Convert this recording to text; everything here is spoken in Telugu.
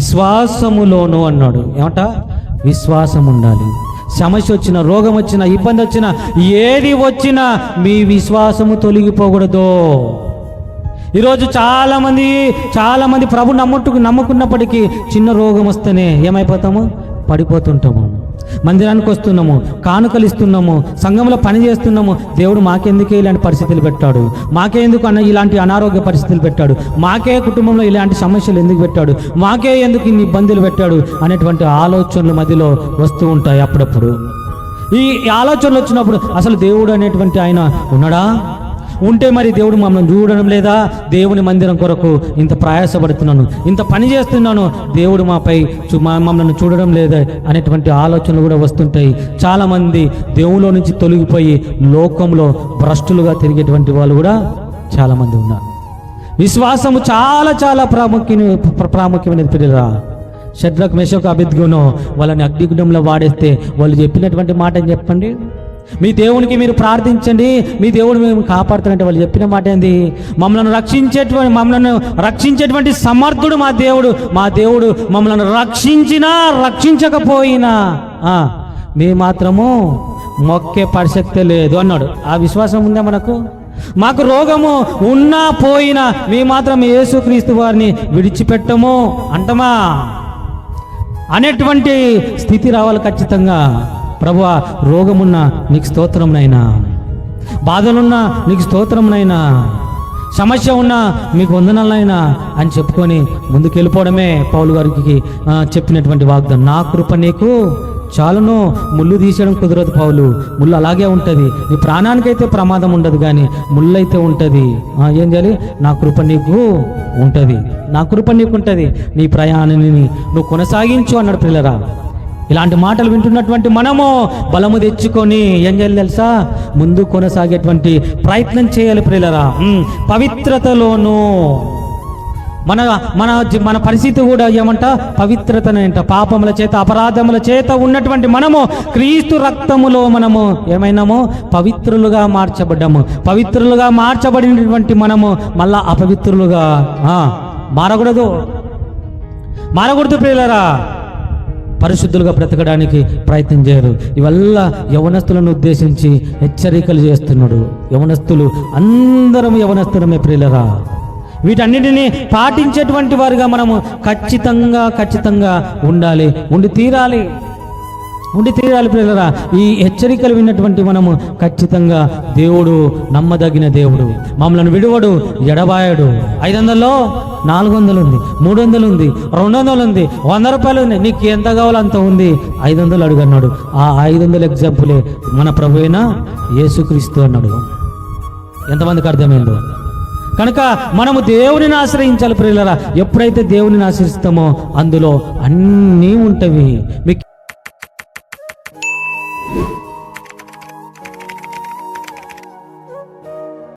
విశ్వాసములోను అన్నాడు. ఏమంట? విశ్వాసం ఉండాలి. సమస్య వచ్చినా, రోగం వచ్చినా, ఇబ్బంది వచ్చినా, ఏది వచ్చినా మీ విశ్వాసము తొలగిపోకూడదు. ఈరోజు చాలామంది ప్రభు నమ్ముకున్నప్పటికీ చిన్న రోగం వస్తేనే ఏమైపోతాము? పడిపోతుంటాము. మందిరానికి వస్తున్నాము, కానుకలు ఇస్తున్నాము, సంఘంలో పని చేస్తున్నాము. దేవుడు మాకెందుకే ఇలాంటి పరిస్థితులు పెట్టాడు, మాకే ఎందుకు ఇలాంటి అనారోగ్య పరిస్థితులు పెట్టాడు, మాకే కుటుంబంలో ఇలాంటి సమస్యలు ఎందుకు పెట్టాడు, మాకే ఎందుకు ఇన్ని ఇబ్బందులు పెట్టాడు అనేటువంటి ఆలోచనలు మధ్యలో వస్తూ ఉంటాయి అప్పుడప్పుడు. ఈ ఆలోచనలు వచ్చినప్పుడు అసలు దేవుడు అనేటువంటి ఆయన ఉన్నాడా? ఉంటే మరి దేవుడు మమ్మల్ని చూడడం లేదా? దేవుని మందిరం కొరకు ఇంత ప్రయాసపడుతున్నాను, ఇంత పని చేస్తున్నాను, దేవుడు మాపై మమ్మల్ని చూడడం లేదా అనేటువంటి ఆలోచనలు కూడా వస్తుంటాయి. చాలామంది దేవులో నుంచి తొలగిపోయి లోకంలో భ్రష్టులుగా తిరిగేటువంటి వాళ్ళు కూడా చాలామంది ఉన్నారు. విశ్వాసము చాలా చాలా ప్రాముఖ్యమైనది పిల్లరా. షడ్రక్, మెషక్, అబేద్నెగోను వాళ్ళని అగ్నిగుండంలో వాడేస్తే వాళ్ళు చెప్పినటువంటి మాట ఏం చెప్పండి? మీ దేవునికి మీరు ప్రార్థించండి, మీ దేవుడు మేము కాపాడుతారంటే వాళ్ళు చెప్పిన మాట ఏంది? మమ్మల్ని రక్షించేటువంటి సమర్థుడు మా దేవుడు మమ్మల్ని రక్షించినా రక్షించకపోయినా మేము మాత్రము మొక్కే పరిశక్తే లేదు అన్నాడు. ఆ విశ్వాసం ఉందా మనకు? మాకు రోగము ఉన్నా పోయినా మేము మాత్రం యేసుక్రీస్తు వారిని విడిచిపెట్టము అంటమా అనేటువంటి స్థితి రావాలి ఖచ్చితంగా. ప్రభువా, రోగమున్నా నీకు స్తోత్రంనైనా, బాధలున్నా నీకు స్తోత్రంనైనా, సమస్య ఉన్నా మీకు వందనాలైనా అని చెప్పుకొని ముందుకు వెళ్ళిపోవడమే పౌలు గారికి చెప్పినటువంటి వాగ్దానం. నా కృప నీకు చాలును. ముళ్ళు తీసేయడం కుదరదు పౌలు. ముళ్ళు అలాగే ఉంటుంది. నీ ప్రాణానికైతే ప్రమాదం ఉండదు, కానీ ముళ్ళు అయితే ఉంటుంది. ఏం చేయాలి? నా కృప నీకు ఉంటుంది, నా కృప నీకు ఉంటుంది, నీ ప్రయాణాన్ని నువ్వు కొనసాగించు అన్నాడు. పిల్లరా, ఇలాంటి మాటలు వింటున్నటువంటి మనము బలము తెచ్చుకొని ఏం చేయాలి తెలుసా? ముందు కొనసాగేటువంటి ప్రయత్నం చేయాలి ప్రియులరా. పవిత్రతలోను మన పరిస్థితి కూడా ఏమంట? పవిత్రతనేంట. పాపముల చేత, అపరాధముల చేత ఉన్నటువంటి మనము క్రీస్తు రక్తములో మనము ఏమైనాము? పవిత్రులుగా మార్చబడ్డాము. పవిత్రులుగా మార్చబడినటువంటి మనము మళ్ళా అపవిత్రులుగా మారకూడదు ప్రియులరా. పరిశుద్ధులుగా బ్రతకడానికి ప్రయత్నం చేయరు. ఇవల్ల యవనస్తులను ఉద్దేశించి హెచ్చరికలు చేస్తున్నాడు. యవనస్తులు అందరం యవనస్తులమే ప్రియులరా. వీటన్నిటిని పాటించేటువంటి వారుగా మనము ఖచ్చితంగా ఉండి తీరాలి ప్రియులరా. ఈ హెచ్చరికలు విన్నటువంటి మనము ఖచ్చితంగా దేవుడు నమ్మదగిన దేవుడు, మమ్మల్ని విడువడు, ఎడబాయడు. 500లో 400 ఉంది, 300 ఉంది, 200 ఉంది, 100 రూపాయలు ఉంది, నీకు ఎంత కావాలో అంత ఉంది, 500 అడుగన్నాడు. ఆ 500 ఎగ్జాంపులే మన ప్రభు అయిన యేసుక్రీస్తు అన్నాడు. ఎంతమందికి అర్థమైందో? కనుక మనము దేవునిని ఆశ్రయించాలి ప్రియులరా. ఎప్పుడైతే దేవునిని ఆశ్రయిస్తామో అందులో అన్నీ ఉంటవి. మీ